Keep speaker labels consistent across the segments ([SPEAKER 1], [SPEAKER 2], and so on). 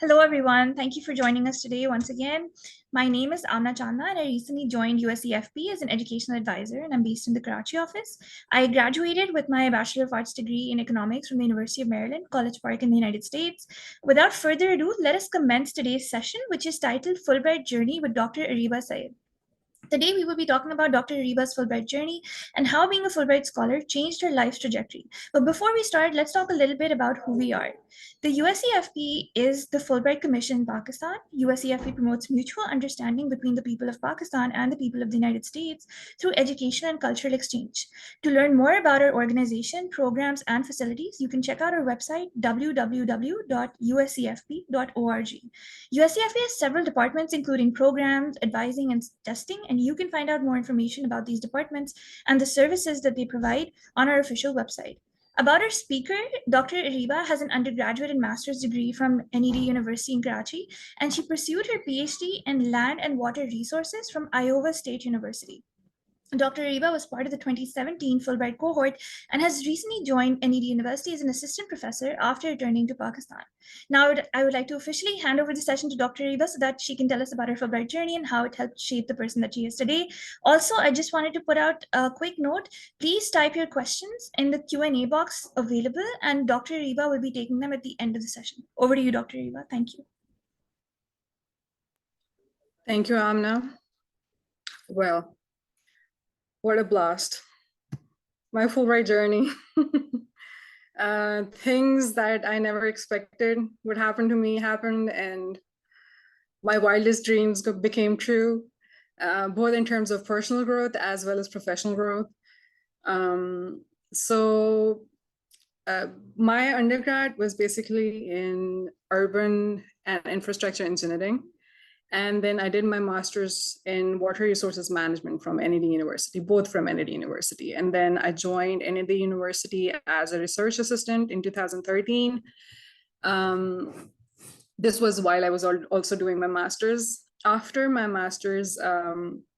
[SPEAKER 1] Hello, everyone. Thank you for joining us today once again. My name is Amna Chandna, and I recently joined USEFP as an educational advisor, and I'm based in the Karachi office. I graduated with my Bachelor of Arts degree in economics from the University of Maryland, College Park in the United States. Without further ado, let us commence today's session, which is titled Fulbright Journey with Dr. Areba Syed. Today, we will be talking about Dr. Areba's Fulbright journey and how being a Fulbright scholar changed her life's trajectory. But before we start, let's talk a little bit about who we are. The USEFP is the Fulbright Commission in Pakistan. USEFP promotes mutual understanding between the people of Pakistan and the people of the United States through education and cultural exchange. To learn more about our organization, programs, and facilities, you can check out our website, www.usefp.org. USEFP has several departments, including programs, advising, and testing, and you can find out more information about these departments and the services that they provide on our official website. About our speaker, Dr. Areba has an undergraduate and master's degree from NED University in Karachi, and she pursued her PhD in land and water resources from Iowa State University. Dr. Areba was part of the 2017 Fulbright cohort and has recently joined NED University as an assistant professor after returning to Pakistan. Now, I would like to officially hand over the session to Dr. Areba so that she can tell us about her Fulbright journey and how it helped shape the person that she is today. Also, I just wanted to put out a quick note. Please type your questions in the Q&A box available, and Dr. Areba will be taking them at the end of the session. Over to you, Dr. Areba. Thank you.
[SPEAKER 2] Thank you, Amna. Well, what a blast. My Fulbright journey. Things that I never expected would happen to me happened, and my wildest dreams became true, both in terms of personal growth as well as professional growth. My undergrad was basically in urban and infrastructure engineering. And then I did my master's in water resources management from NED University, both from NED University. And then I joined NED University as a research assistant in 2013. This was while I was also doing my master's. After my master's,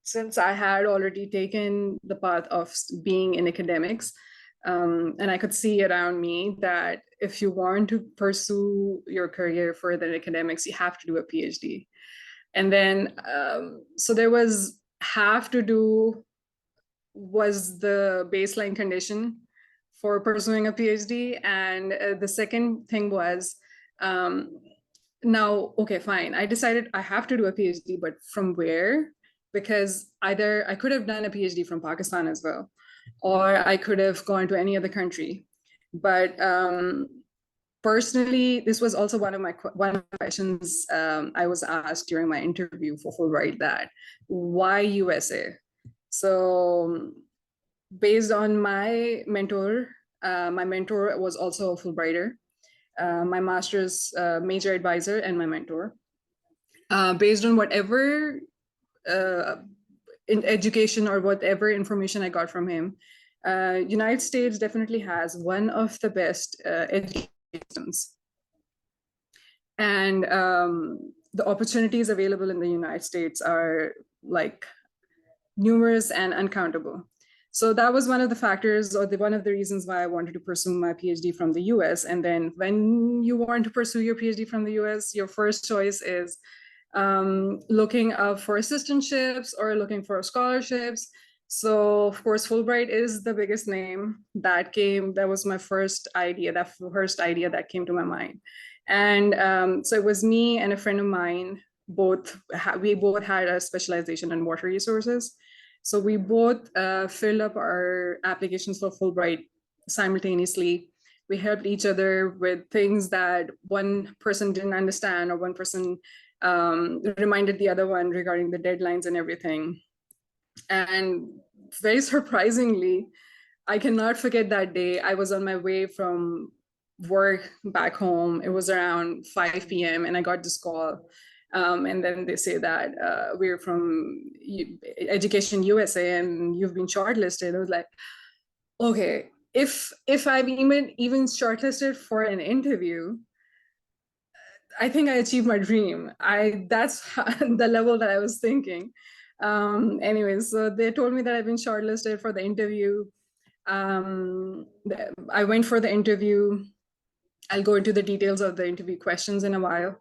[SPEAKER 2] since I had already taken the path of being in academics, and I could see around me that if you want to pursue your career further in academics, you have to do a PhD. And then, so there was have to do was the baseline condition for pursuing a PhD. And the second thing was, now, okay, fine. I decided I have to do a PhD, but from where? Because either I could have done a PhD from Pakistan as well, or I could have gone to any other country. But personally, this was also one of my questions I was asked during my interview for Fulbright, that why USA? So based on my mentor was also a Fulbrighter, my master's major advisor and my mentor. Based on whatever in education or whatever information I got from him, United States definitely has one of the best education systems. And the opportunities available in the United States are like numerous and uncountable. So that was one of the factors, or one of the reasons why I wanted to pursue my PhD from the US. And then when you want to pursue your PhD from the US, your first choice is looking up for assistantships or looking for scholarships. So of course, Fulbright is the biggest name that came. That was my first idea that came to my mind. And so it was me and a friend of mine, we both had a specialization in water resources. So we both filled up our applications for Fulbright simultaneously. We helped each other with things that one person didn't understand, or one person reminded the other one regarding the deadlines and everything. And very surprisingly, I cannot forget that day. I was on my way from work back home. It was around 5 p.m. and I got this call. And then they say that we're from Education USA and you've been shortlisted. I was like, okay, if I'm even shortlisted for an interview, I think I achieved my dream. That's the level that I was thinking. Anyways, so they told me that I've been shortlisted for the interview. I went for the interview. I'll go into the details of the interview questions in a while.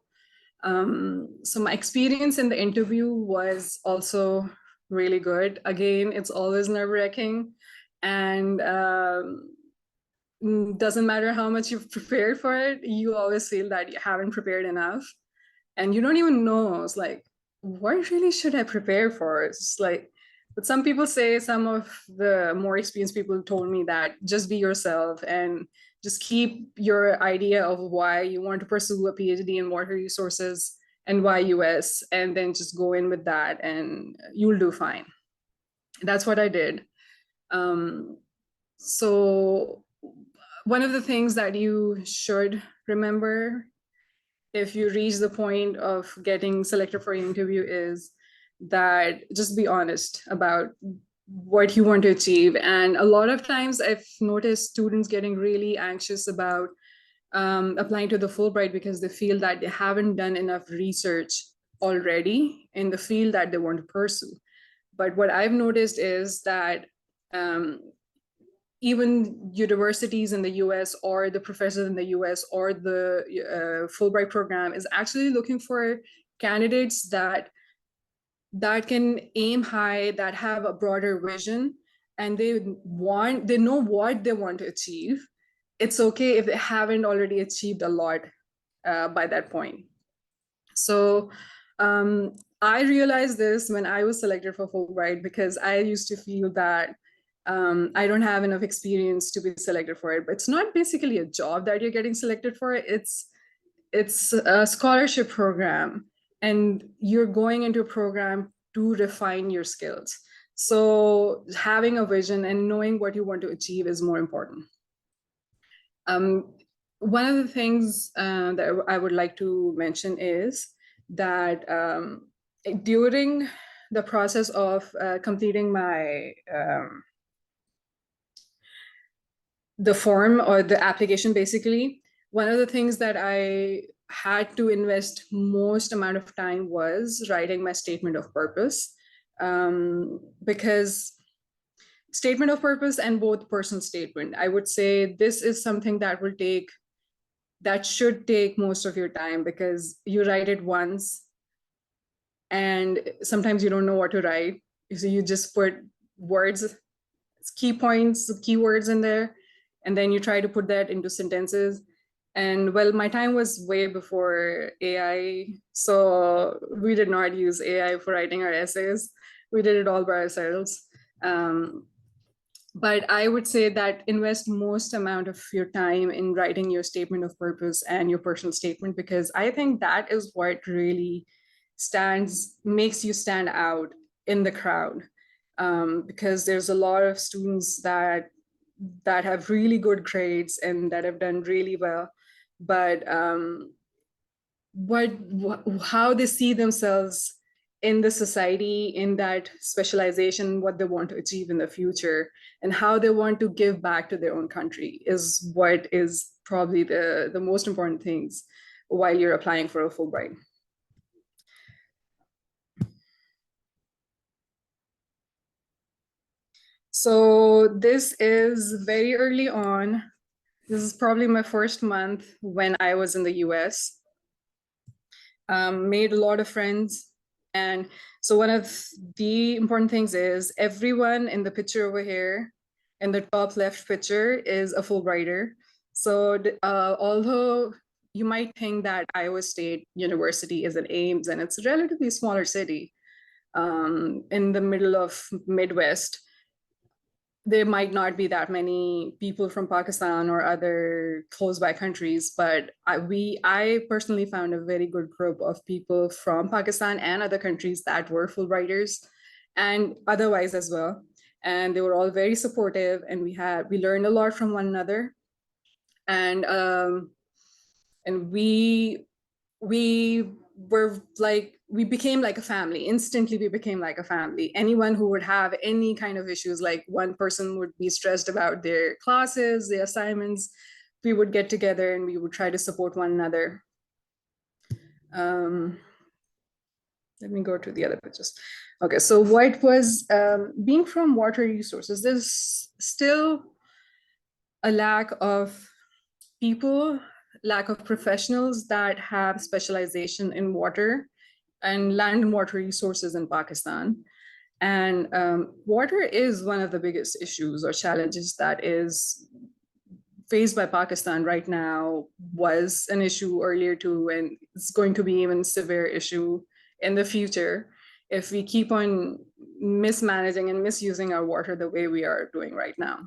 [SPEAKER 2] So my experience in the interview was also really good. Again, it's always nerve-wracking, and doesn't matter how much you've prepared for it, you always feel that you haven't prepared enough, and you don't even know. It's like, what really should I prepare for? It's like, but some people say, some of the more experienced people told me that just be yourself and just keep your idea of why you want to pursue a PhD in water resources and why US, and then just go in with that and you'll do fine. That's what I did. So one of the things that you should remember if you reach the point of getting selected for an interview is that just be honest about what you want to achieve. And a lot of times I've noticed students getting really anxious about applying to the Fulbright because they feel that they haven't done enough research already in the field that they want to pursue. But what I've noticed is that even universities in the US or the professors in the US or the Fulbright program is actually looking for candidates that can aim high, that have a broader vision, and they know what they want to achieve. It's okay if they haven't already achieved a lot by that point. So I realized this when I was selected for Fulbright, because I used to feel that I don't have enough experience to be selected for it. But it's not basically a job that you're getting selected for. It's a scholarship program, and you're going into a program to refine your skills. So having a vision and knowing what you want to achieve is more important. One of the things that I would like to mention is that during the process of completing my the form or the application, basically, one of the things that I had to invest most amount of time was writing my statement of purpose, because statement of purpose and both personal statement, I would say this is something that should take most of your time, because you write it once and sometimes you don't know what to write. So you just put words, key points, keywords in there, and then you try to put that into sentences. And well, my time was way before AI, so we did not use AI for writing our essays. We did it all by ourselves. But I would say that invest most amount of your time in writing your statement of purpose and your personal statement, because I think that is what really makes you stand out in the crowd. Because there's a lot of students that have really good grades and that have done really well, but how they see themselves in the society, in that specialization, what they want to achieve in the future, and how they want to give back to their own country is what is probably the most important things while you're applying for a Fulbright. So this is very early on. This is probably my first month when I was in the US. Made a lot of friends. And so one of the important things is everyone in the picture over here, in the top left picture, is a Fulbrighter. So although you might think that Iowa State University is in Ames and it's a relatively smaller city in the middle of Midwest, there might not be that many people from Pakistan or other close by countries, but I personally found a very good group of people from Pakistan and other countries that were Fulbrighters and otherwise as well. And they were all very supportive, and we learned a lot from one another. And we were like, we became like a family. Instantly, we became like a family. Anyone who would have any kind of issues, like one person would be stressed about their classes, their assignments, we would get together and we would try to support one another. Let me go to the other pictures. Okay, so what was being from water resources, there's still a lack of people lack of professionals that have specialization in water and land and water resources in Pakistan. And water is one of the biggest issues or challenges that is faced by Pakistan right now, was an issue earlier too, and it's going to be even severe issue in the future if we keep on mismanaging and misusing our water the way we are doing right now.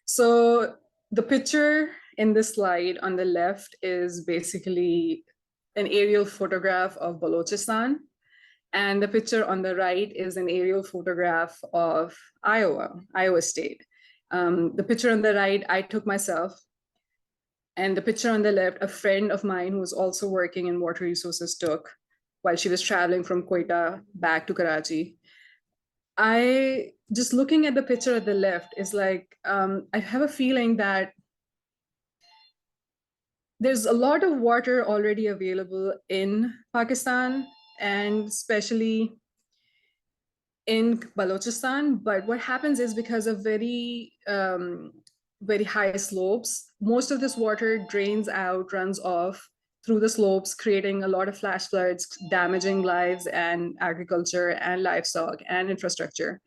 [SPEAKER 2] So the picture in this slide on the left is basically an aerial photograph of Balochistan. And the picture on the right is an aerial photograph of Iowa State. The picture on the right, I took myself. And the picture on the left, a friend of mine who was also working in water resources took while she was traveling from Quetta back to Karachi. I just looking at the picture at the left is like, I have a feeling that there's a lot of water already available in Pakistan, and especially in Balochistan. But what happens is, because of very high slopes, most of this water drains out, runs off through the slopes, creating a lot of flash floods, damaging lives and agriculture and livestock and infrastructure,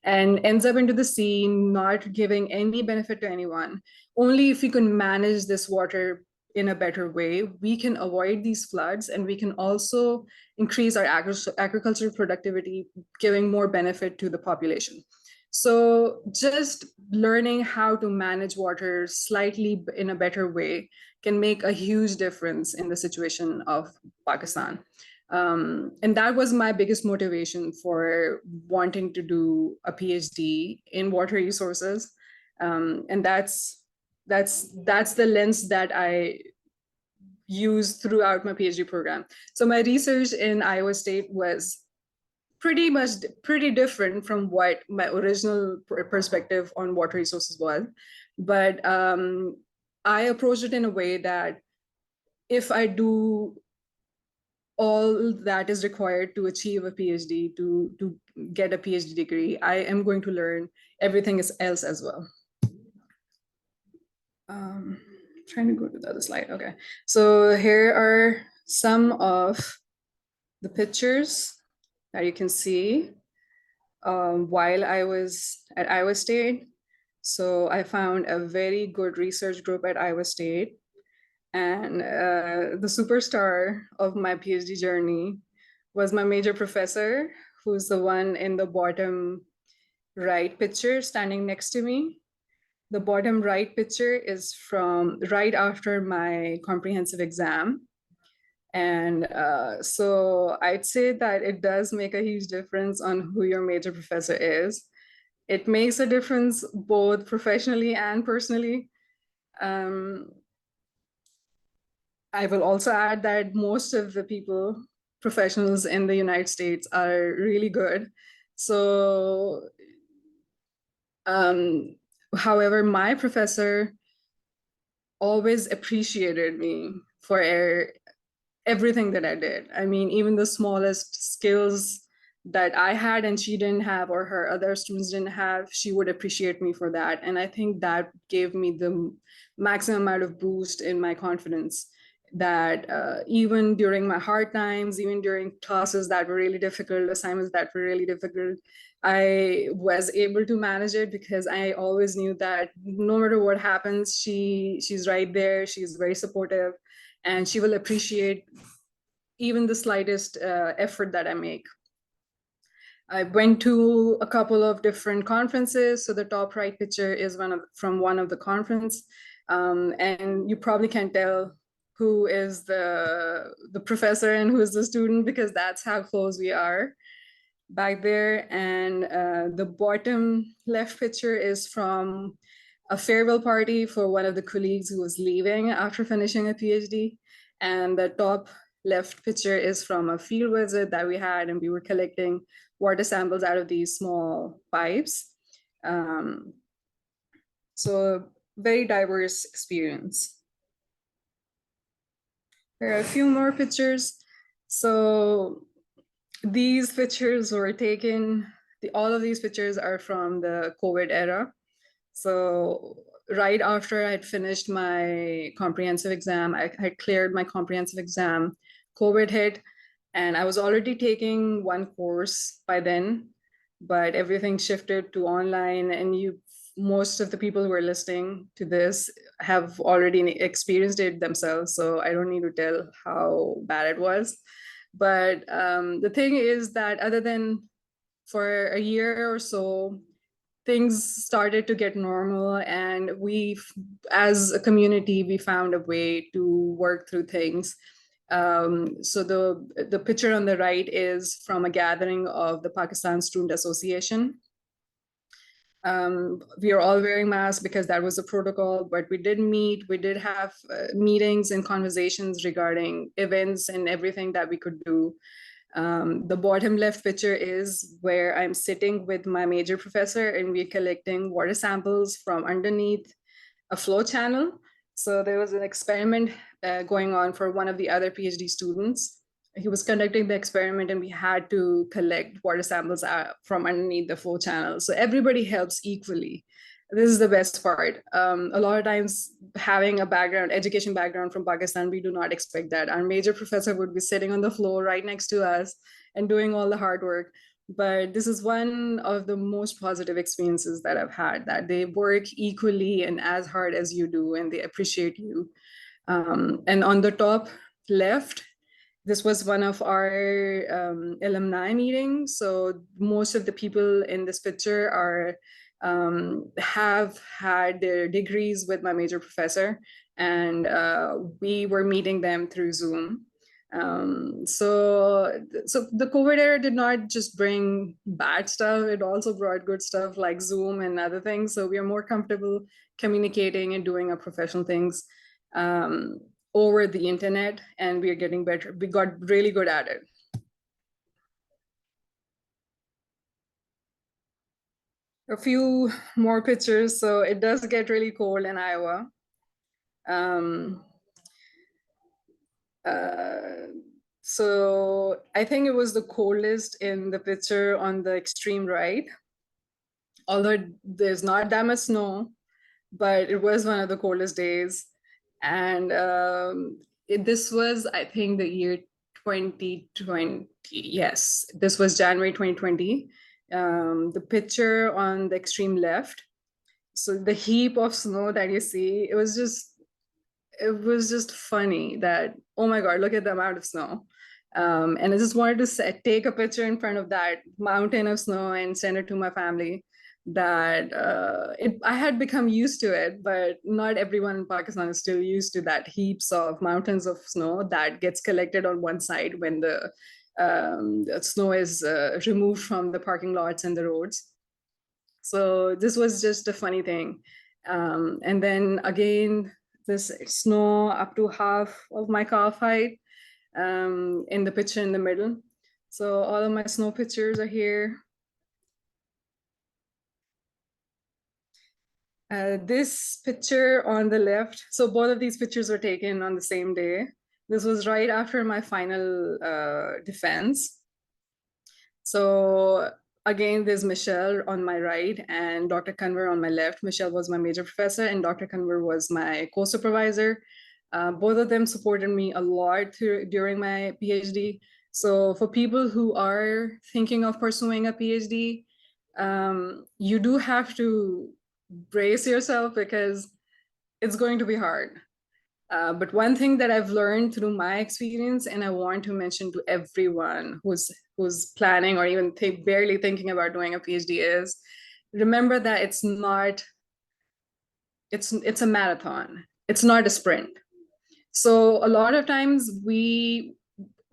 [SPEAKER 2] and ends up into the sea, not giving any benefit to anyone. Only if we can manage this water in a better way, we can avoid these floods, and we can also increase our agricultural productivity, giving more benefit to the population. So just learning how to manage water slightly in a better way can make a huge difference in the situation of Pakistan. And that was my biggest motivation for wanting to do a PhD in water resources. And that's the lens that I used throughout my PhD program. So my research in Iowa State was pretty different from what my original perspective on water resources was. But I approached it in a way that if I do all that is required to achieve a PhD, to get a PhD degree, I am going to learn everything else as well. Trying to go to the other slide. Okay, so here are some of the pictures that you can see while I was at Iowa State. So I found a very good research group at Iowa State. And the superstar of my PhD journey was my major professor, who's the one in the bottom right picture standing next to me. The bottom right picture is from right after my comprehensive exam. And so I'd say that it does make a huge difference on who your major professor is. It makes a difference both professionally and personally. I will also add that most of the professionals in the United States are really good. So, however, my professor always appreciated me for everything that I did. I mean, even the smallest skills that I had and she didn't have, or her other students didn't have, she would appreciate me for that. And I think that gave me the maximum amount of boost in my confidence, that even during my hard times, even during classes that were really difficult, assignments that were really difficult, I was able to manage it, because I always knew that no matter what happens, she's right there, she's very supportive, and she will appreciate even the slightest effort that I make. I went to a couple of different conferences. So the top right picture is from one of the conference. And you probably can't tell who is the professor and who is the student, because that's how close we are back there. And the bottom left picture is from a farewell party for one of the colleagues who was leaving after finishing a PhD. And the top left picture is from a field visit that we had, and we were collecting water samples out of these small pipes. So very diverse experience. There are a few more pictures. So these pictures were taken, all of these pictures are from the COVID era. So right after I had finished my comprehensive exam, I had cleared my comprehensive exam, COVID hit, and I was already taking one course by then, but everything shifted to online, and most of the people who are listening to this have already experienced it themselves, so I don't need to tell how bad it was. But the thing is that other than for a year or so, things started to get normal, and we, as a community, we found a way to work through things. So the picture on the right is from a gathering of the Pakistan Student Association. We are all wearing masks because that was the protocol, but we did meet, we did have meetings and conversations regarding events and everything that we could do. The bottom left picture is where I'm sitting with my major professor, and we're collecting water samples from underneath a flow channel. So there was an experiment going on for one of the other PhD students. He was conducting the experiment, and we had to collect water samples from underneath the flow channel. So everybody helps equally. This is the best part. A lot of times, having a education background from Pakistan, we do not expect that. Our major professor would be sitting on the floor right next to us and doing all the hard work. But this is one of the most positive experiences that I've had, that they work equally and as hard as you do, and they appreciate you. And on the top left, this was one of our alumni meetings. So most of the people in this picture have had their degrees with my major professor, and we were meeting them through Zoom. So the COVID era did not just bring bad stuff, it also brought good stuff like Zoom and other things. So we are more comfortable communicating and doing our professional things over the internet, and we are getting better. We got really good at it. A few more pictures. So it does get really cold in Iowa. So I think it was the coldest in the picture on the extreme right. Although there's not that much snow, but it was one of the coldest days. And this was, I think, the year 2020. Yes, this was January 2020. The picture on the extreme left. So the heap of snow that you see, it was just funny that, oh my God, look at the amount of snow. And I just wanted to take a picture in front of that mountain of snow and send it to my family. That I had become used to it, but not everyone in Pakistan is still used to that heaps of mountains of snow that gets collected on one side when the snow is removed from the parking lots and the roads. So this was just a funny thing. And then again, this snow up to half of my calf height in the picture in the middle. So all of my snow pictures are here. This picture on the left, so both of these pictures were taken on the same day. This was right after my final defense. So again, there's Michelle on my right and Dr. Kanwar on my left. Michelle was my major professor and Dr. Kanwar was my co-supervisor. Both of them supported me a lot during my PhD. So for people who are thinking of pursuing a PhD, you do have to brace yourself because it's going to be hard. But one thing that I've learned through my experience, and I want to mention to everyone who's planning or even barely thinking about doing a PhD, is remember that it's a marathon. It's not a sprint. So a lot of times we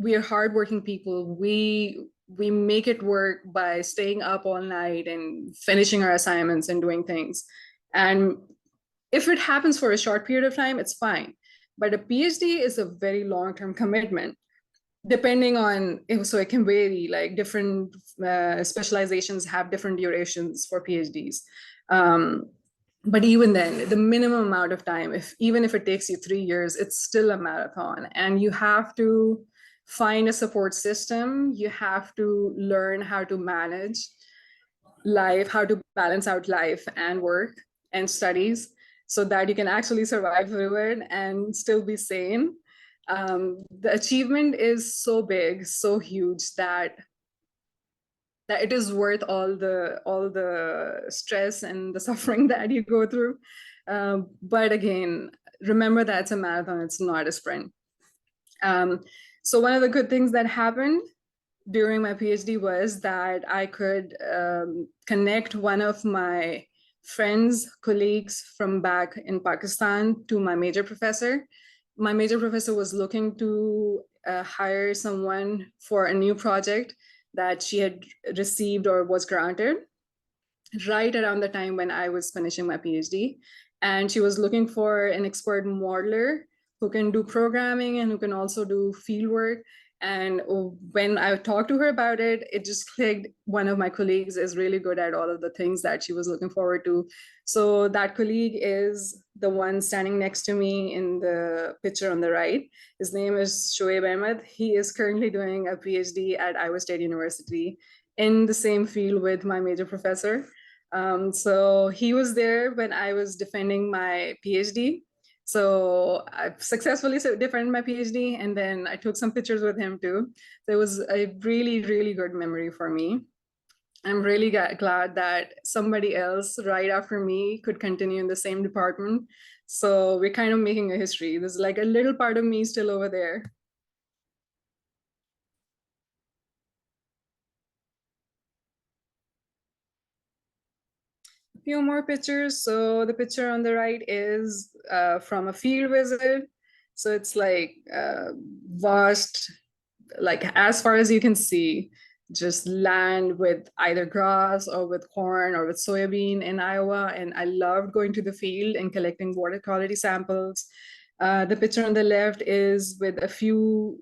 [SPEAKER 2] are hardworking people. We make it work by staying up all night and finishing our assignments and doing things. And if it happens for a short period of time, it's fine. But a PhD is a very long-term commitment, depending on, so it can vary, like different specializations have different durations for PhDs. But even then, the minimum amount of time, even if it takes you 3 years, it's still a marathon. And you have to find a support system. You have to learn how to manage life, how to balance out life and work and studies. so that you can actually survive through it and still be sane. The achievement is so big, so huge that it is worth all the stress and the suffering that you go through. But again, remember that it's a marathon, it's not a sprint. So one of the good things that happened during my PhD was that I could connect one of my friends, colleagues from back in Pakistan to my major professor. My major professor was looking to hire someone for a new project that she had received or was granted right around the time when I was finishing my PhD. And she was looking for an expert modeler who can do programming and who can also do field work. And when I talked to her about it, it just clicked. One of my colleagues is really good at all of the things that she was looking forward to. So that colleague is the one standing next to me in the picture on the right. His name is Shoaib Ahmed. He is currently doing a PhD at Iowa State University in the same field with my major professor. So he was there when I was defending my PhD. So I successfully defended my PhD, and then I took some pictures with him too. So it was a really, really good memory for me. I'm really glad that somebody else right after me could continue in the same department. So we're kind of making a history. There's like a little part of me still over there. A few more pictures. So the picture on the right is from a field visit. So it's like vast, like as far as you can see, just land with either grass or with corn or with soybean in Iowa. And I loved going to the field and collecting water quality samples. The picture on the left is with a few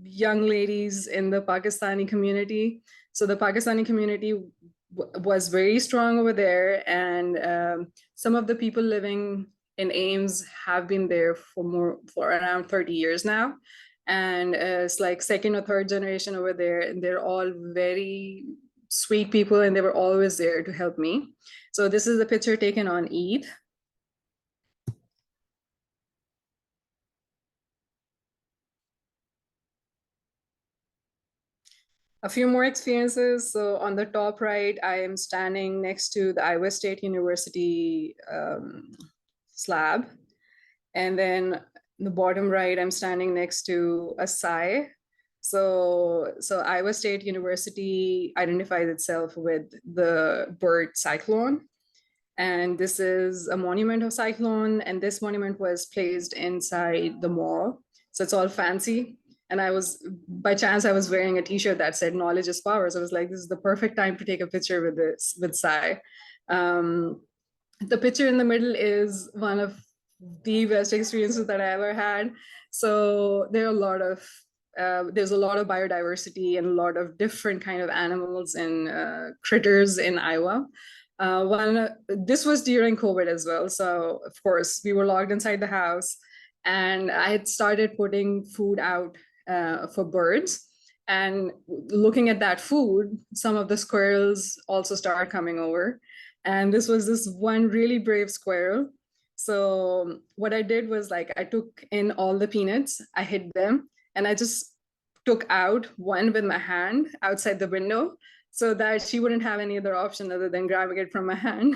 [SPEAKER 2] young ladies in the Pakistani community. So the Pakistani community was very strong over there, and some of the people living in Ames have been there for around 30 years now. And it's like second or third generation over there, and they're all very sweet people, and they were always there to help me. So this is a picture taken on Eid. A few more experiences. So on the top right, I am standing next to the Iowa State University slab. And then the bottom right, I'm standing next to a Sai. So Iowa State University identifies itself with the bird cyclone. And this is a monument of cyclone. And this monument was placed inside the mall. So it's all fancy. And by chance, I was wearing a t-shirt that said knowledge is power. So I was like, this is the perfect time to take a picture with Sai. The picture in the middle is one of the best experiences that I ever had. So there's a lot of biodiversity and a lot of different kind of animals and critters in Iowa. This was during COVID as well. So of course we were locked inside the house, and I had started putting food out for birds. And looking at that food, some of the squirrels also started coming over. And this was this one really brave squirrel. So what I did was, like, I took in all the peanuts, I hid them, and I just took out one with my hand outside the window so that she wouldn't have any other option other than grabbing it from my hand.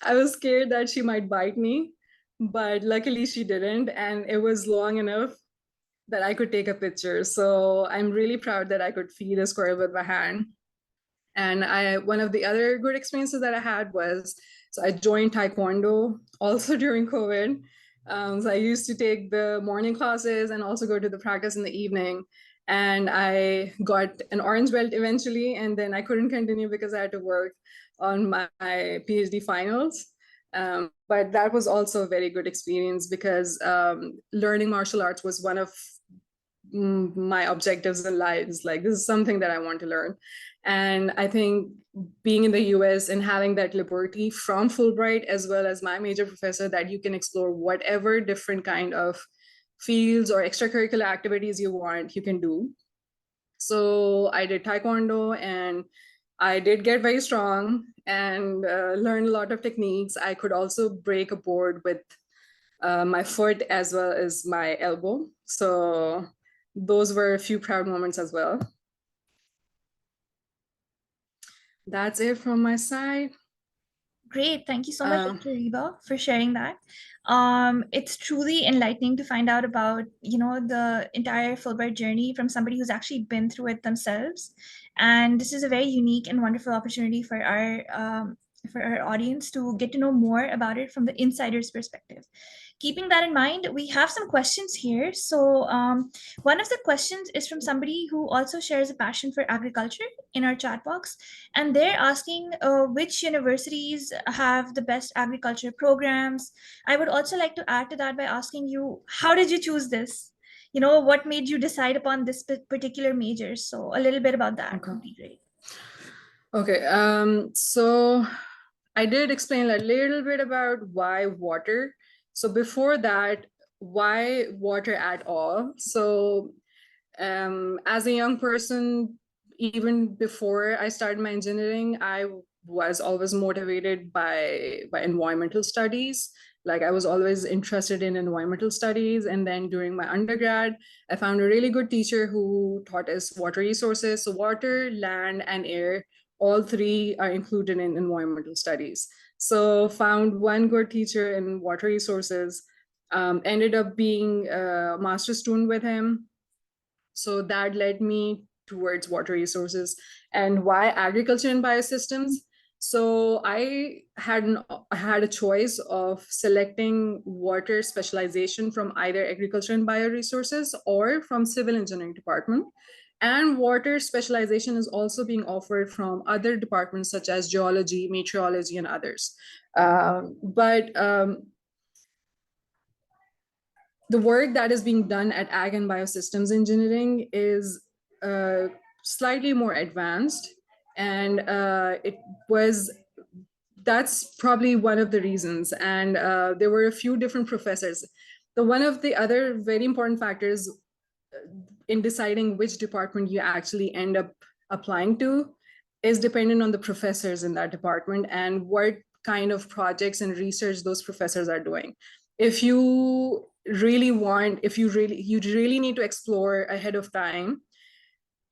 [SPEAKER 2] I was scared that she might bite me, but luckily she didn't. And it was long enough that I could take a picture. So I'm really proud that I could feed a squirrel with my hand. And one of the other good experiences that I had was, so I joined Taekwondo also during COVID. So I used to take the morning classes and also go to the practice in the evening. And I got an orange belt eventually, and then I couldn't continue because I had to work on my PhD finals. But that was also a very good experience because learning martial arts was one of my objectives in life. Is like, this is something that I want to learn. And I think being in the US and having that liberty from Fulbright, as well as my major professor, that you can explore whatever different kind of fields or extracurricular activities you want, you can do. So I did Taekwondo, and I did get very strong and learned a lot of techniques. I could also break a board with my foot as well as my elbow. So those were a few proud moments as well. That's it from my side.
[SPEAKER 1] Great. Thank you so much, Dr. Areba, for sharing that. It's truly enlightening to find out about, the entire Fulbright journey from somebody who's actually been through it themselves. And this is a very unique and wonderful opportunity for our audience to get to know more about it from the insider's perspective. Keeping that in mind, we have some questions here. So one of the questions is from somebody who also shares a passion for agriculture in our chat box. And they're asking which universities have the best agriculture programs. I would also like to add to that by asking you, how did you choose this? What made you decide upon this particular major? So a little bit about that would be great.
[SPEAKER 2] Okay, so I did explain a little bit about why water. So before that, why water at all? So as a young person, even before I started my engineering, I was always motivated by environmental studies. Like I was always interested in environmental studies. And then during my undergrad, I found a really good teacher who taught us water resources. So water, land, and air, all three are included in environmental studies. So found one good teacher in water resources, ended up being a master's student with him. So that led me towards water resources. And why agriculture and biosystems? So I had a choice of selecting water specialization from either agriculture and bioresources or from civil engineering department. And water specialization is also being offered from other departments such as geology, meteorology, and others. But the work that is being done at Ag and Biosystems Engineering is slightly more advanced. And that's probably one of the reasons. And there were a few different professors. One of the other very important factors in deciding which department you actually end up applying to is dependent on the professors in that department and what kind of projects and research those professors are doing. If you really need to explore ahead of time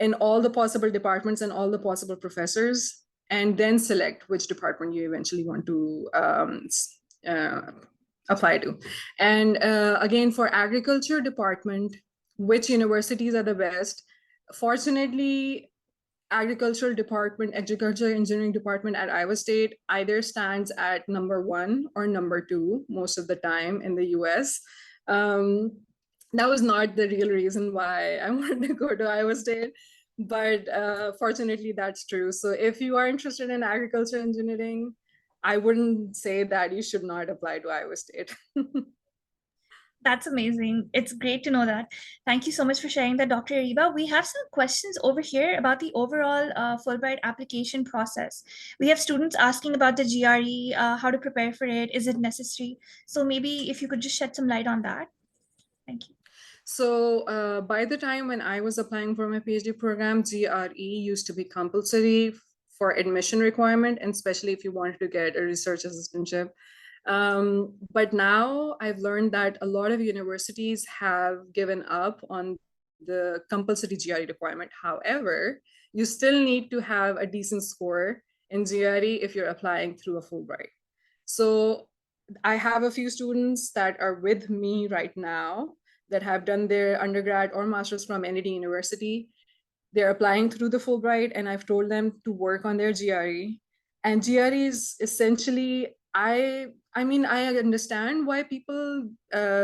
[SPEAKER 2] in all the possible departments and all the possible professors, and then select which department you eventually want to apply to. And again, for agriculture department, which universities are the best? Fortunately, agriculture engineering department at Iowa State either stands at number 1 or number 2 most of the time in the US. That was not the real reason why I wanted to go to Iowa State, but fortunately that's true. So if you are interested in agriculture engineering, I wouldn't say that you should not apply to Iowa State.
[SPEAKER 1] That's amazing. It's great to know that. Thank you so much for sharing that, Dr. Areba. We have some questions over here about the overall Fulbright application process. We have students asking about the GRE, how to prepare for it, is it necessary? So maybe if you could just shed some light on that. Thank you.
[SPEAKER 2] So by the time when I was applying for my PhD program, GRE used to be compulsory for admission requirement, and especially if you wanted to get a research assistantship. But now I've learned that a lot of universities have given up on the compulsory GRE requirement. However, you still need to have a decent score in GRE if you're applying through a Fulbright. So I have a few students that are with me right now that have done their undergrad or master's from Kennedy University. They're applying through the Fulbright, and I've told them to work on their GRE. And GRE is essentially, I mean, I understand why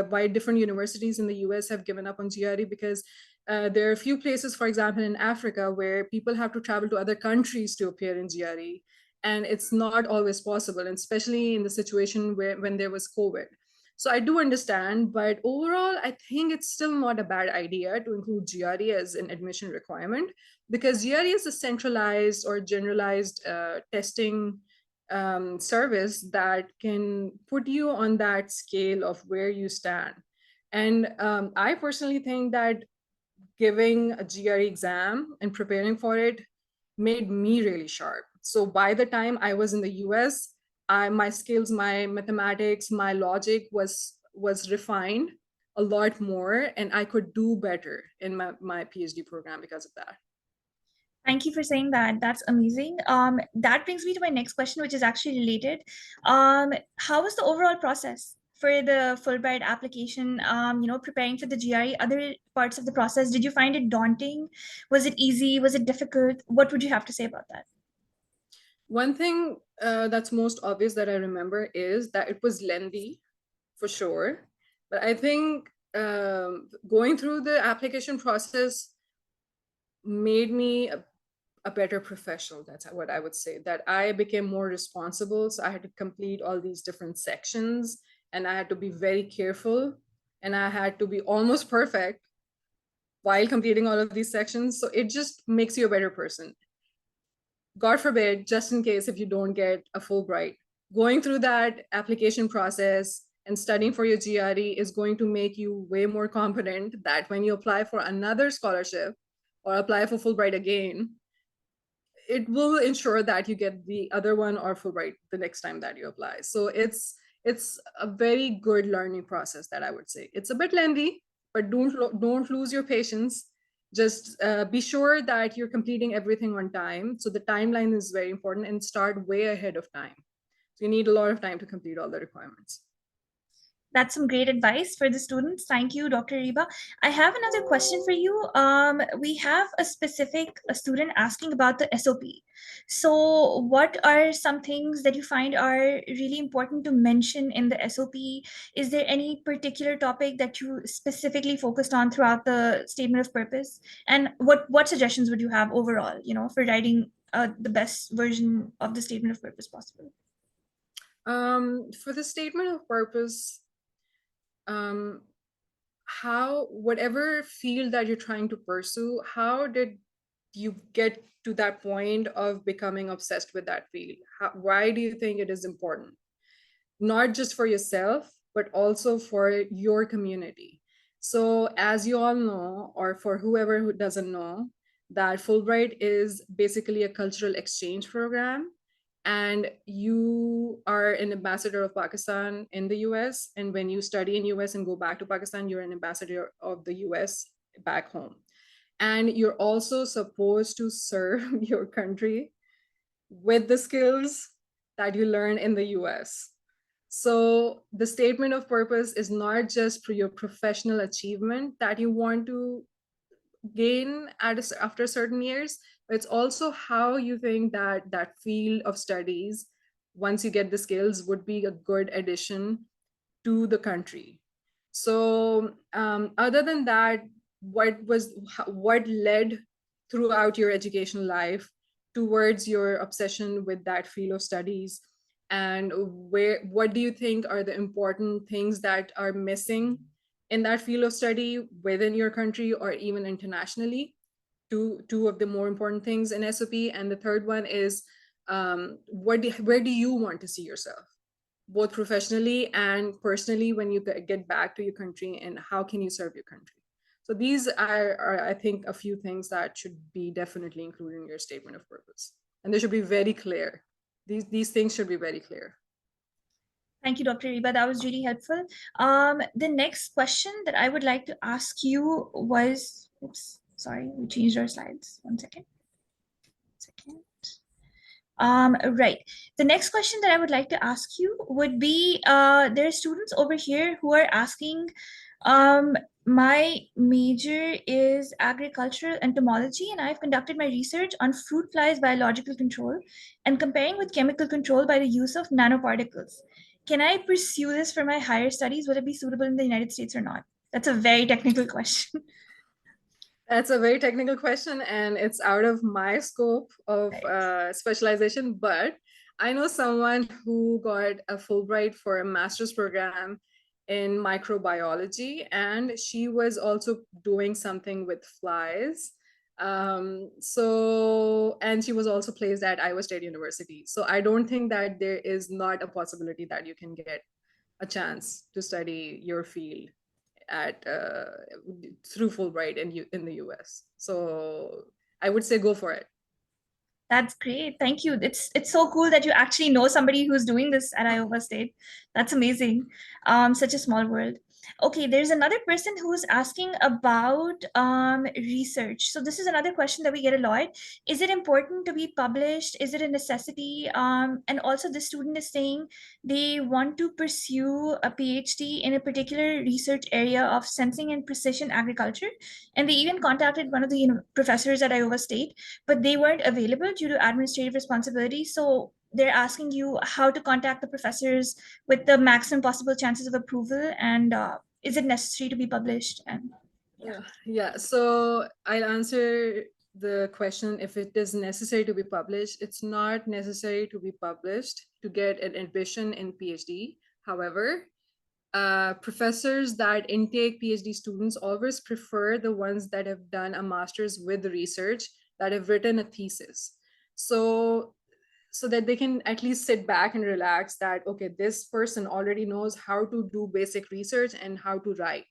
[SPEAKER 2] why different universities in the US have given up on GRE, because there are a few places, for example, in Africa, where people have to travel to other countries to appear in GRE. And it's not always possible, and especially in the situation when there was COVID. So I do understand, but overall, I think it's still not a bad idea to include GRE as an admission requirement, because GRE is a centralized or generalized testing service that can put you on that scale of where you stand. And I personally think that giving a GRE exam and preparing for it made me really sharp. So by the time I was in the US, my skills, my mathematics, my logic was refined a lot more, and I could do better in my PhD program because of that.
[SPEAKER 1] Thank you for saying that. That's amazing. That brings me to my next question, which is actually related. How was the overall process for the Fulbright application? Preparing for the GRE, other parts of the process, did you find it daunting? Was it easy? Was it difficult? What would you have to say about that?
[SPEAKER 2] One thing that's most obvious that I remember is that it was lengthy, for sure. But I think going through the application process made me a better professional. That's what I would say. That I became more responsible. So I had to complete all these different sections, and I had to be very careful, and I had to be almost perfect while completing all of these sections. So it just makes you a better person. God forbid, just in case if you don't get a Fulbright, going through that application process and studying for your GRE is going to make you way more competent that when you apply for another scholarship or apply for Fulbright again, it will ensure that you get the other one or Fulbright the next time that you apply. So it's a very good learning process that I would say. It's a bit lengthy, but don't lose your patience. Just be sure that you're completing everything on time. So the timeline is very important, and start way ahead of time. So you need a lot of time to complete all the requirements.
[SPEAKER 1] That's some great advice for the students. Thank you, Dr. Reba. I have another question for you. We have a student asking about the SOP. So, what are some things that you find are really important to mention in the SOP? Is there any particular topic that you specifically focused on throughout the statement of purpose? And what suggestions would you have overall, for writing the best version of the statement of purpose possible?
[SPEAKER 2] For the statement of purpose, um, how whatever field that you're trying to pursue, how did you get to that point of becoming obsessed with that field? Why do you think it is important, not just for yourself but also for your community? So as you all know, or for whoever who doesn't know, that Fulbright is basically a cultural exchange program, and you are an ambassador of Pakistan in the US, and when you study in US and go back to Pakistan, you're an ambassador of the US back home, and you're also supposed to serve your country with the skills that you learn in the US. So the statement of purpose is not just for your professional achievement that you want to gain after certain years, but it's also how you think that that field of studies, once you get the skills, would be a good addition to the country. So other than that, what led throughout your educational life towards your obsession with that field of studies, and what do you think are the important things that are missing in that field of study within your country or even internationally? Two of the more important things in SOP. And the third one is where do you want to see yourself, both professionally and personally, when you get back to your country, and how can you serve your country? So these are I think, a few things that should be definitely included in your statement of purpose, and they should be very clear. These things should be very clear.
[SPEAKER 1] Thank you, Dr. Reba. That was really helpful. The next question that I would like to ask you was, oops, sorry, we changed our slides. One second. Right. The next question that I would like to ask you would be, there are students over here who are asking, my major is agricultural entomology, and I've conducted my research on fruit flies biological control and comparing with chemical control by the use of nanoparticles. Can I pursue this for my higher studies? Would it be suitable in the United States or not? That's a very technical question.
[SPEAKER 2] That's a very technical question, and it's out of my scope of
[SPEAKER 1] Right.
[SPEAKER 2] specialization. But I know someone who got a Fulbright for a master's program in microbiology, and she was also doing something with flies. And she was also placed at Iowa State University. So I don't think that there is not a possibility that you can get a chance to study your field at through Fulbright in the US. So I would say go for it.
[SPEAKER 1] That's great. Thank you. It's so cool that you actually know somebody who's doing this at Iowa State. That's amazing. Such a small world. Okay, there's another person who's asking about research. So this is another question that we get a lot. Is it important to be published? Is it a necessity? And also the student is saying they want to pursue a PhD in a particular research area of sensing and precision agriculture. And they even contacted one of the professors at Iowa State, but they weren't available due to administrative responsibilities. So they're asking you how to contact the professors with the maximum possible chances of approval, and is it necessary to be published? And yeah.
[SPEAKER 2] Yeah, so I'll answer the question if it is necessary to be published. It's not necessary to be published to get an admission in PhD. However, professors that intake PhD students always prefer the ones that have done a master's with research, that have written a thesis. So that they can at least sit back and relax that, okay, this person already knows how to do basic research and how to write.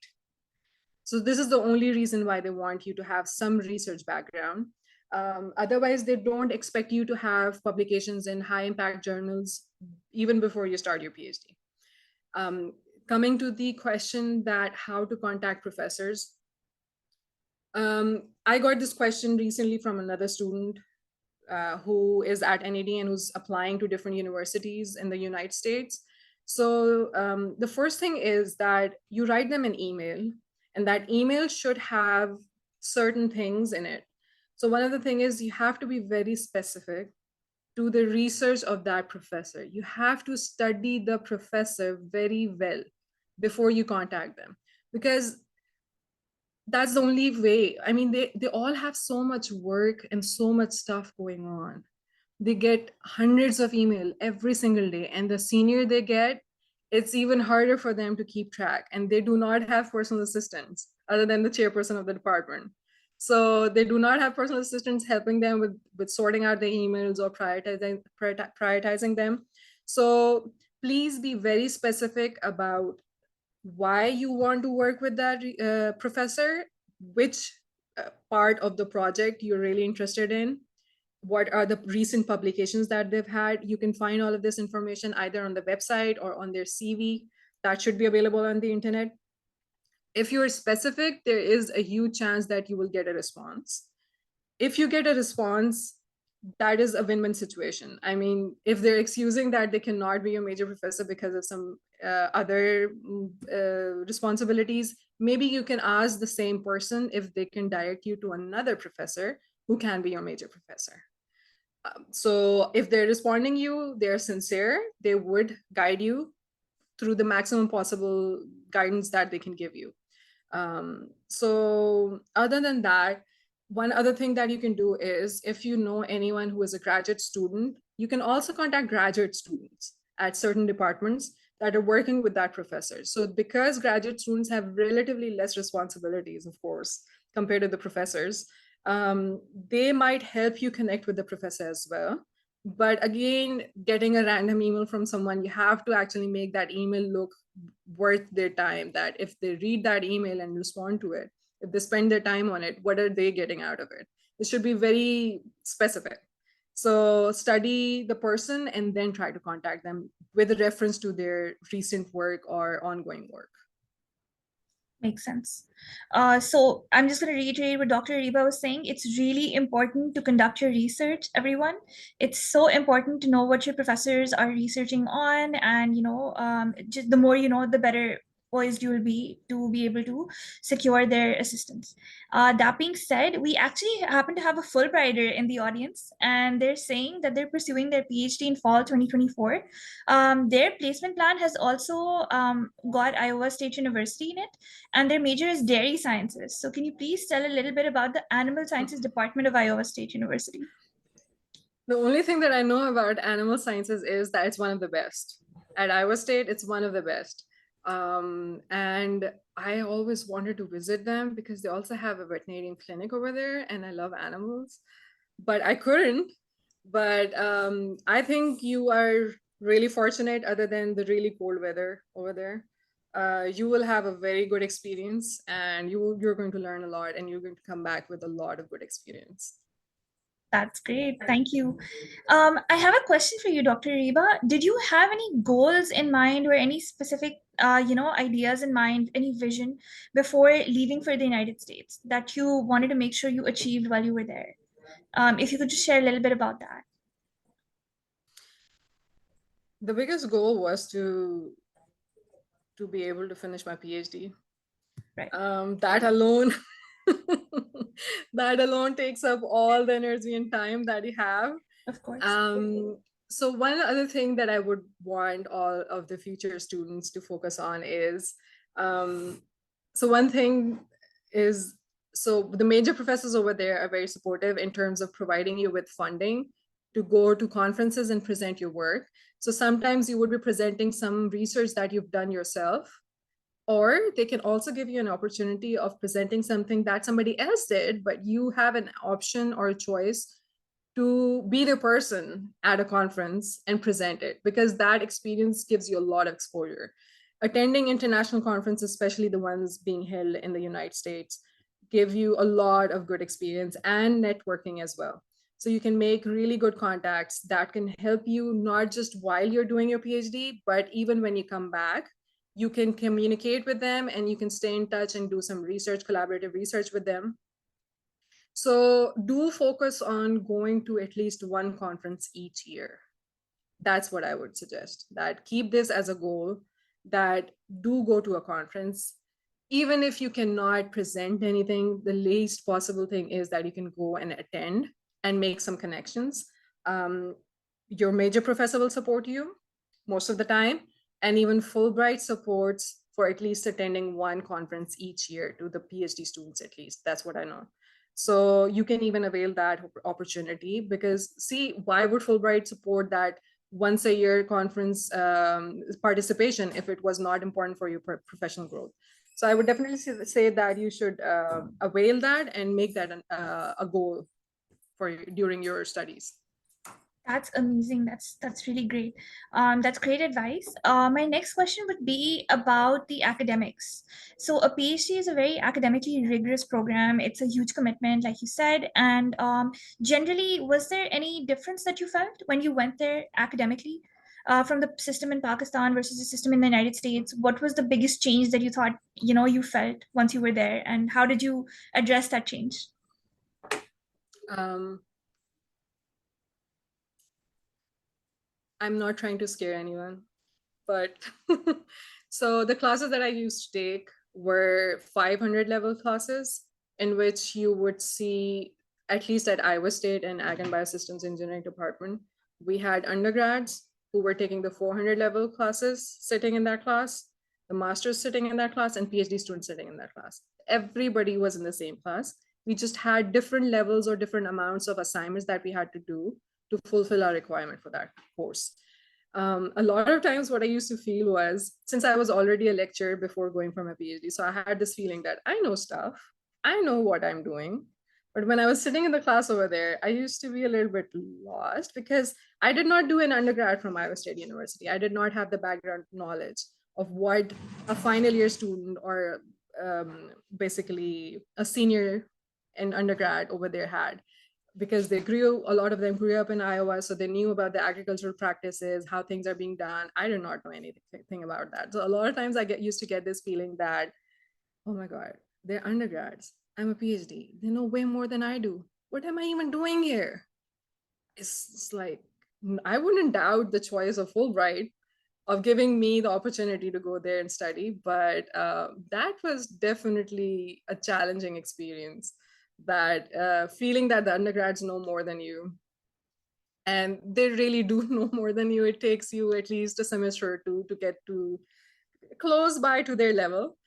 [SPEAKER 2] So this is the only reason why they want you to have some research background. Otherwise, they don't expect you to have publications in high impact journals even before you start your PhD. Coming to the question that how to contact professors, I got this question recently from another student who is at NAD and who's applying to different universities in the United States. So the first thing is that you write them an email, and that email should have certain things in it. So one of the things is you have to be very specific to the research of that professor. You have to study the professor very well before you contact them, because that's the only way. I mean, they all have so much work and so much stuff going on. They get hundreds of email every single day, and the senior they get, it's even harder for them to keep track, and they do not have personal assistants other than the chairperson of the department. So they do not have personal assistants helping them with sorting out the emails or prioritizing them. So please be very specific about why you want to work with that professor, which part of the project you're really interested in, what are the recent publications that they've had. You can find all of this information either on the website or on their CV. That should be available on the internet. If you're specific, there is a huge chance that you will get a response. If you get a response, that is a win-win situation. I mean, if they're excusing that they cannot be a major professor because of some other responsibilities, maybe you can ask the same person if they can direct you to another professor who can be your major professor. So if they're responding you, they're sincere, they would guide you through the maximum possible guidance that they can give you. So other than that, one other thing that you can do is, if you know anyone who is a graduate student, you can also contact graduate students at certain departments that are working with that professor. So because graduate students have relatively less responsibilities, of course, compared to the professors, they might help you connect with the professor as well. But again, getting a random email from someone, you have to actually make that email look worth their time, that if they read that email and respond to it, if they spend their time on it, what are they getting out of it? It should be very specific. So study the person and then try to contact them with a reference to their recent work or ongoing work.
[SPEAKER 1] Makes sense. So I'm just going to reiterate what Dr. Areba was saying. It's really important to conduct your research, everyone. It's so important to know what your professors are researching on, and just the more you know, the better poised you will be to be able to secure their assistance. That being said, we actually happen to have a Fulbrighter in the audience, and they're saying that they're pursuing their PhD in fall 2024. Their placement plan has also got Iowa State University in it, and their major is dairy sciences. So can you please tell a little bit about the Animal Sciences Department of Iowa State University?
[SPEAKER 2] The only thing that I know about animal sciences is that it's one of the best. At Iowa State, it's one of the best. And I always wanted to visit them because they also have a veterinarian clinic over there, and I love animals, but I couldn't. But I think you are really fortunate, other than the really cold weather over there. You will have a very good experience, and you're going to learn a lot, and you're going to come back with a lot of good experience.
[SPEAKER 1] That's great. Thank you. I have a question for you, Dr. Reba. Did you have any goals in mind or any specific, ideas in mind, any vision before leaving for the United States that you wanted to make sure you achieved while you were there? If you could just share a little bit about that.
[SPEAKER 2] The biggest goal was to be able to finish my PhD.
[SPEAKER 1] Right.
[SPEAKER 2] That alone, that alone takes up all the energy and time that you have.
[SPEAKER 1] Of course.
[SPEAKER 2] So one other thing that I would want all of the future students to focus on is, so one thing is, so the major professors over there are very supportive in terms of providing you with funding to go to conferences and present your work. So sometimes you would be presenting some research that you've done yourself, or they can also give you an opportunity of presenting something that somebody else did, but you have an option or a choice to be the person at a conference and present it, because that experience gives you a lot of exposure. Attending international conferences, especially the ones being held in the United States, give you a lot of good experience and networking as well. So you can make really good contacts that can help you not just while you're doing your PhD, but even when you come back, you can communicate with them and you can stay in touch and do some research, collaborative research with them. So do focus on going to at least one conference each year. That's what I would suggest. That keep this as a goal, that do go to a conference. Even if you cannot present anything, the least possible thing is that you can go and attend and make some connections. Your major professor will support you most of the time, and even Fulbright supports for at least attending one conference each year to the PhD students, at least. That's what I know. So you can even avail that opportunity, because see, why would Fulbright support that once a year conference participation if it was not important for your professional growth? So I would definitely say that you should avail that and make that a goal for you during your studies.
[SPEAKER 1] That's amazing. That's really great. That's great advice. My next question would be about the academics. So a PhD is a very academically rigorous program. It's a huge commitment, like you said. And generally, was there any difference that you felt when you went there academically, from the system in Pakistan versus the system in the United States? What was the biggest change that you thought, you felt once you were there, and how did you address that change?
[SPEAKER 2] Um, I'm not trying to scare anyone, but so the classes that I used to take were 500 level classes in which you would see, at least at Iowa State and Ag and Biosystems Engineering Department, we had undergrads who were taking the 400 level classes sitting in that class, the masters sitting in that class, and PhD students sitting in that class. Everybody was in the same class. We just had different levels or different amounts of assignments that we had to do to fulfill our requirement for that course. A lot of times what I used to feel was, since I was already a lecturer before going for my PhD, so I had this feeling that I know stuff, I know what I'm doing. But when I was sitting in the class over there, I used to be a little bit lost because I did not do an undergrad from Iowa State University. I did not have the background knowledge of what a final year student or basically a senior in undergrad over there had, because a lot of them grew up in Iowa, so they knew about the agricultural practices, how things are being done. I did not know anything about that. So a lot of times I used to get this feeling that, oh my God, they're undergrads. I'm a PhD. They know way more than I do. What am I even doing here? It's like, I wouldn't doubt the choice of Fulbright, of giving me the opportunity to go there and study. But that was definitely a challenging experience, that feeling that the undergrads know more than you. And they really do know more than you. It takes you at least a semester or two to get to close by to their level.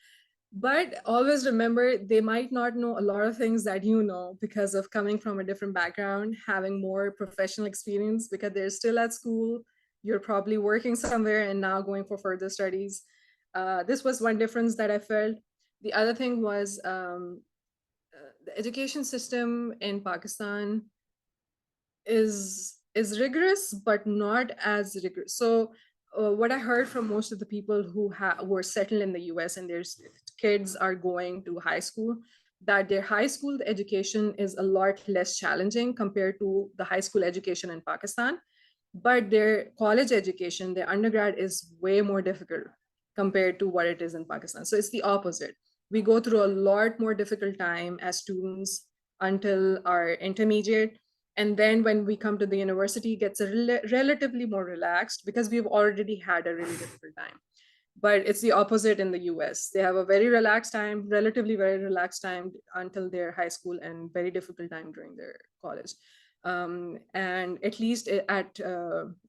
[SPEAKER 2] But always remember, they might not know a lot of things that you know because of coming from a different background, having more professional experience, because they're still at school. You're probably working somewhere and now going for further studies. This was one difference that I felt. The other thing was the education system in Pakistan is rigorous, but not as rigorous. So what I heard from most of the people who were settled in the US and their kids are going to high school, that their high school education is a lot less challenging compared to the high school education in Pakistan, but their college education, their undergrad, is way more difficult compared to what it is in Pakistan. So it's the opposite. We go through a lot more difficult time as students until our intermediate. And then when we come to the university, it gets relatively more relaxed because we've already had a really difficult time. But it's the opposite in the US. They have a very relaxed time, relatively very relaxed time until their high school, and very difficult time during their college. And at least at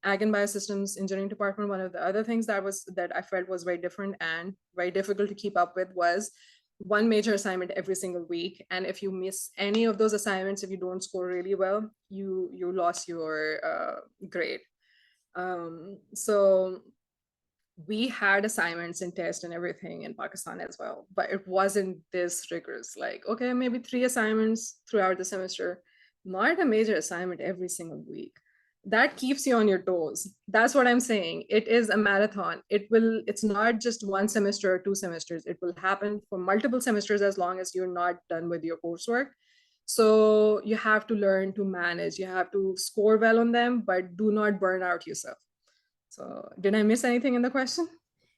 [SPEAKER 2] Ag and Biosystems engineering department, one of the other things that I felt was very different and very difficult to keep up with was one major assignment every single week. And if you miss any of those assignments, if you don't score really well, you lost your grade. So we had assignments and tests and everything in Pakistan as well, but it wasn't this rigorous. Like, okay, maybe 3 assignments throughout the semester, not a major assignment every single week. That keeps you on your toes. That's what I'm saying. It is a marathon. It's not just one semester or 2 semesters. It will happen for multiple semesters as long as you're not done with your coursework. So you have to learn to manage. You have to score well on them, but do not burn out yourself. So did I miss anything in the question?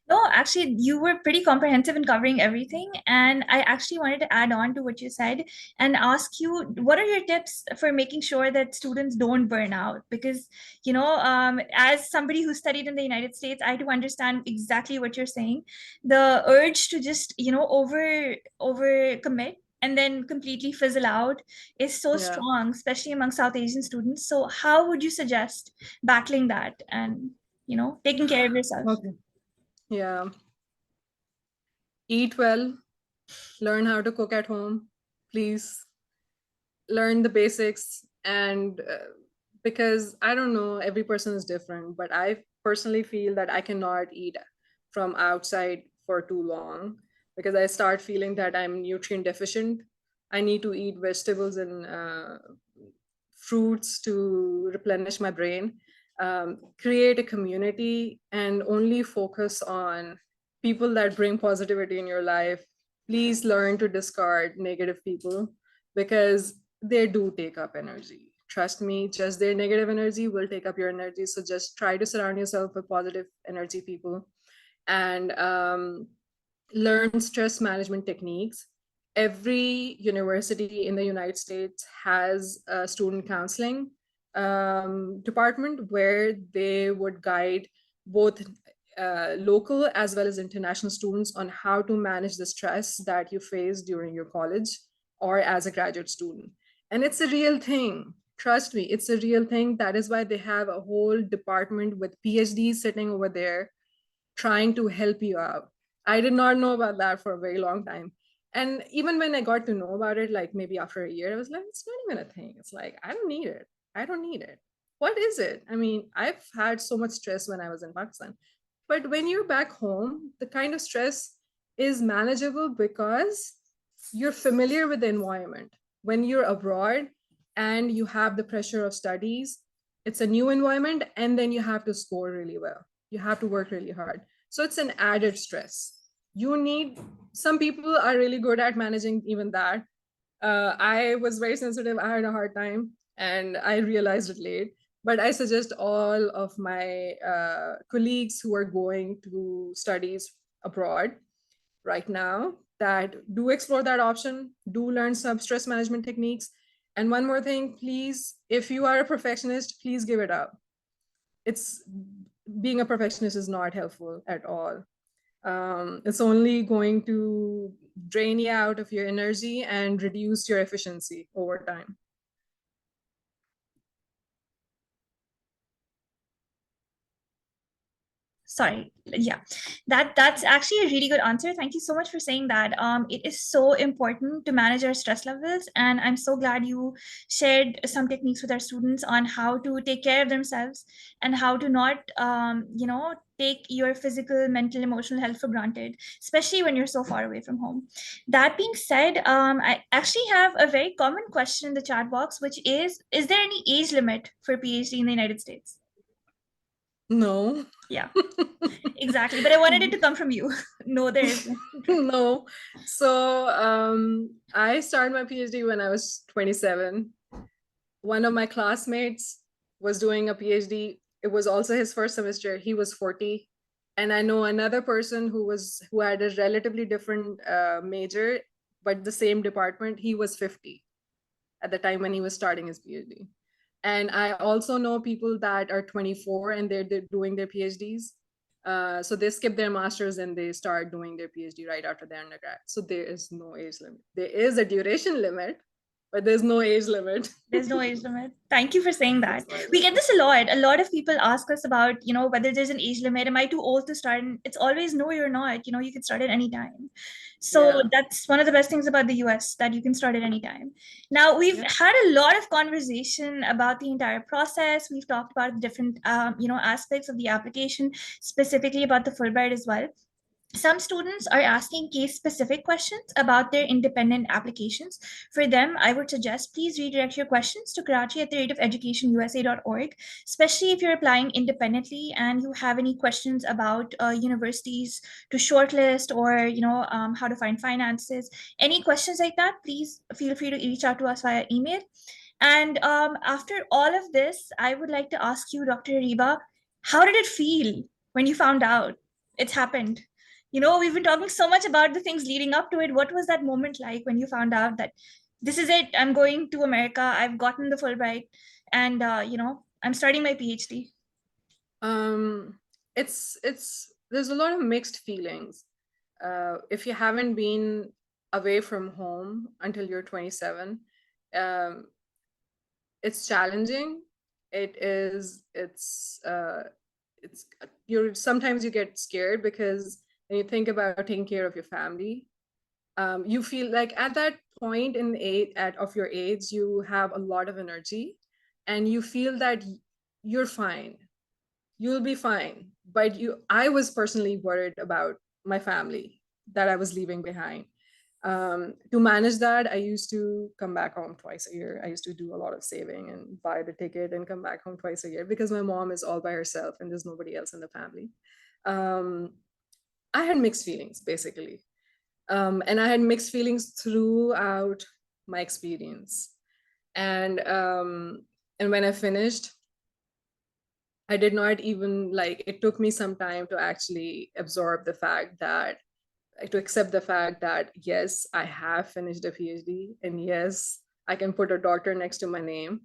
[SPEAKER 1] No, actually, you were pretty comprehensive in covering everything. And I actually wanted to add on to what you said and ask you, what are your tips for making sure that students don't burn out? Because, as somebody who studied in the United States, I do understand exactly what you're saying. The urge to just, over commit and then completely fizzle out is so
[SPEAKER 2] Yeah.
[SPEAKER 1] strong, especially among South Asian students. So how would you suggest battling that and, taking care of yourself?
[SPEAKER 2] Okay. Yeah. Eat well, learn how to cook at home, please. Learn the basics. And because I don't know, every person is different, but I personally feel that I cannot eat from outside for too long because I start feeling that I'm nutrient deficient. I need to eat vegetables and fruits to replenish my brain. Create a community and only focus on people that bring positivity in your life. Please learn to discard negative people because they do take up energy. Trust me, just their negative energy will take up your energy. So just try to surround yourself with positive energy people and learn stress management techniques. Every university in the United States has a student counseling department where they would guide both local as well as international students on how to manage the stress that you face during your college or as a graduate student. And it's a real thing. Trust me, it's a real thing. That is why they have a whole department with PhDs sitting over there trying to help you out. I did not know about that for a very long time. And even when I got to know about it, like maybe after a year, I was like, it's not even a thing. It's like, I don't need it. I don't need it. What is it? I mean, I've had so much stress when I was in Pakistan. But when you're back home, the kind of stress is manageable because you're familiar with the environment. When you're abroad and you have the pressure of studies, it's a new environment, and then you have to score really well. You have to work really hard. So it's an added stress. You need, some people are really good at managing even that. I was very sensitive. I had a hard time and I realized it late. But I suggest all of my colleagues who are going to studies abroad right now that do explore that option, do learn some stress management techniques. And one more thing, please, if you are a perfectionist, please give it up. It's being a perfectionist is not helpful at all. It's only going to drain you out of your energy and reduce your efficiency over time.
[SPEAKER 1] Sorry, yeah, that's actually a really good answer. Thank you so much for saying that. It is so important to manage our stress levels, and I'm so glad you shared some techniques with our students on how to take care of themselves and how to not take your physical, mental, emotional health for granted, especially when you're so far away from home. That being said, I actually have a very common question in the chat box, which is there any age limit for PhD in the United States?
[SPEAKER 2] No.
[SPEAKER 1] Yeah, exactly. But I wanted it to come from you. No, there isn't.
[SPEAKER 2] No. So I started my PhD when I was 27. One of my classmates was doing a PhD. It was also his first semester. He was 40. And I know another person who had a relatively different major, but the same department. He was 50 at the time when he was starting his PhD. And I also know people that are 24 and they're doing their PhDs. So they skip their masters and they start doing their PhD right after their undergrad. So there is no age limit. There is a duration limit, but there's no age limit.
[SPEAKER 1] There's no age limit. Thank you for saying that.
[SPEAKER 2] There's no age
[SPEAKER 1] We get
[SPEAKER 2] limit.
[SPEAKER 1] this a lot. A lot of people ask us about, whether there's an age limit. Am I too old to start? And it's always no, you're not. You can start at any time. So
[SPEAKER 2] Yeah.
[SPEAKER 1] that's one of the best things about the US, that you can start at any time. Now, we've
[SPEAKER 2] Yeah.
[SPEAKER 1] had a lot of conversation about the entire process. We've talked about different, aspects of the application, specifically about the Fulbright as well. Some students are asking case specific questions about their independent applications. For them, I would suggest please redirect your questions to karachi@educationusa.org, especially if you're applying independently and you have any questions about universities to shortlist, or how to find finances. Any questions like that, please feel free to reach out to us via email. And after all of this, I would like to ask you, Dr. Areba, how did it feel when you found out it's happened? We've been talking so much about the things leading up to it. What was that moment like when you found out that this is it? I'm going to America. I've gotten the Fulbright, and I'm starting my PhD.
[SPEAKER 2] Um, it's there's a lot of mixed feelings. If you haven't been away from home until you're 27, um, it's challenging. It's you're sometimes you get scared because when you think about taking care of your family, you feel like at that point in of your age, you have a lot of energy, and you feel that you're fine, you'll be fine. But I was personally worried about my family that I was leaving behind. To manage that, I used to come back home twice a year. I used to do a lot of saving and buy the ticket and come back home twice a year because my mom is all by herself and there's nobody else in the family. um, I had mixed feelings basically. And I had mixed feelings throughout my experience. And when I finished, I did not even like, it took me some time to actually absorb the fact that, to accept the fact that, yes, I have finished a PhD, and yes, I can put a doctor next to my name.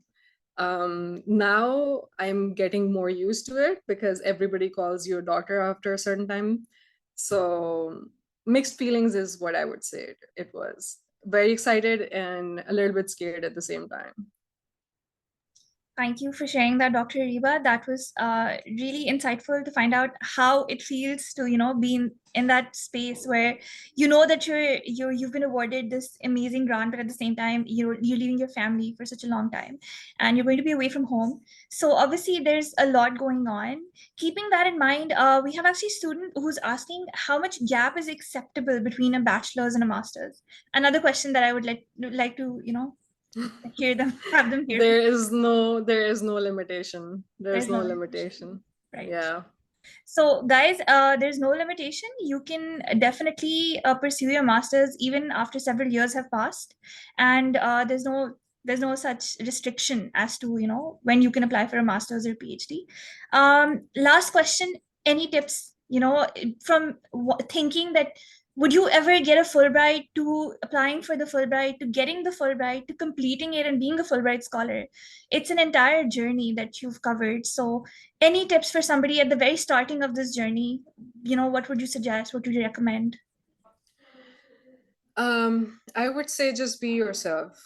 [SPEAKER 2] Now I'm getting more used to it because everybody calls you a doctor after a certain time. So mixed feelings is what I would say it was. Very excited and a little bit scared at the same time.
[SPEAKER 1] Thank you for sharing that, Dr. Reba. That was really insightful to find out how it feels to, be in that space where that you've been awarded this amazing grant, but at the same time, you're leaving your family for such a long time, and you're going to be away from home. So obviously, there's a lot going on. Keeping that in mind, we have actually a student who's asking how much gap is acceptable between a bachelor's and a master's. Another question that I would like to, hear them, have them hear.
[SPEAKER 2] There is no limitation. There's
[SPEAKER 1] There's
[SPEAKER 2] no
[SPEAKER 1] no limitation,
[SPEAKER 2] limitation.
[SPEAKER 1] right?
[SPEAKER 2] Yeah.
[SPEAKER 1] So, guys, there's no limitation. You can definitely pursue your masters even after several years have passed, and there's no such restriction as to when you can apply for a master's or PhD. Last question: any tips? From thinking that, would you ever get a Fulbright, to applying for the Fulbright, to getting the Fulbright, to completing it and being a Fulbright scholar? It's an entire journey that you've covered. So any tips for somebody at the very starting of this journey? What would you suggest? What would you recommend?
[SPEAKER 2] I would say just be yourself.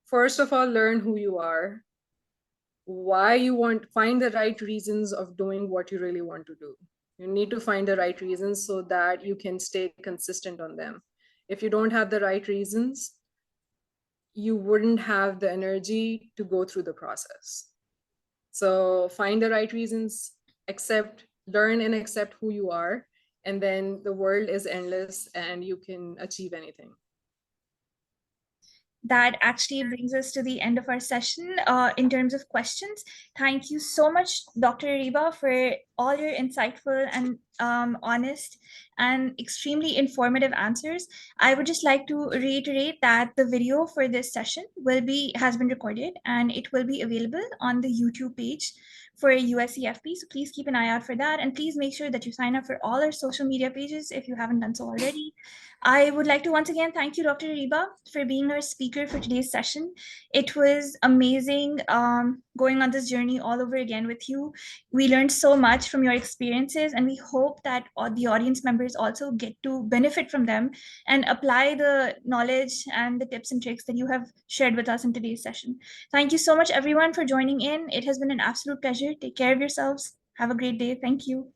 [SPEAKER 2] First of all, learn who you are, why you want, find the right reasons of doing what you really want to do. You need to find the right reasons so that you can stay consistent on them. If you don't have the right reasons, you wouldn't have the energy to go through the process. So find the right reasons, learn and accept who you are, and then the world is endless and you can achieve anything.
[SPEAKER 1] that actually brings us to the end of our session in terms of questions. Thank you so much, Dr. Areba, for all your insightful and honest and extremely informative answers. I would just like to reiterate that the video for this session has been recorded and it will be available on the YouTube page for USEFP. So please keep an eye out for that. And please make sure that you sign up for all our social media pages if you haven't done so already. I would like to once again thank you, Dr. Reba, for being our speaker for today's session. It was amazing going on this journey all over again with you. We learned so much from your experiences, and we hope that all the audience members also get to benefit from them and apply the knowledge and the tips and tricks that you have shared with us in today's session. Thank you so much, everyone, for joining in. It has been an absolute pleasure. Take care of yourselves. Have a great day. Thank you.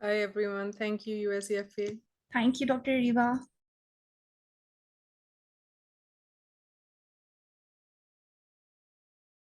[SPEAKER 2] Hi, everyone. Thank you, USEFP.
[SPEAKER 1] Thank you, Dr. Reba.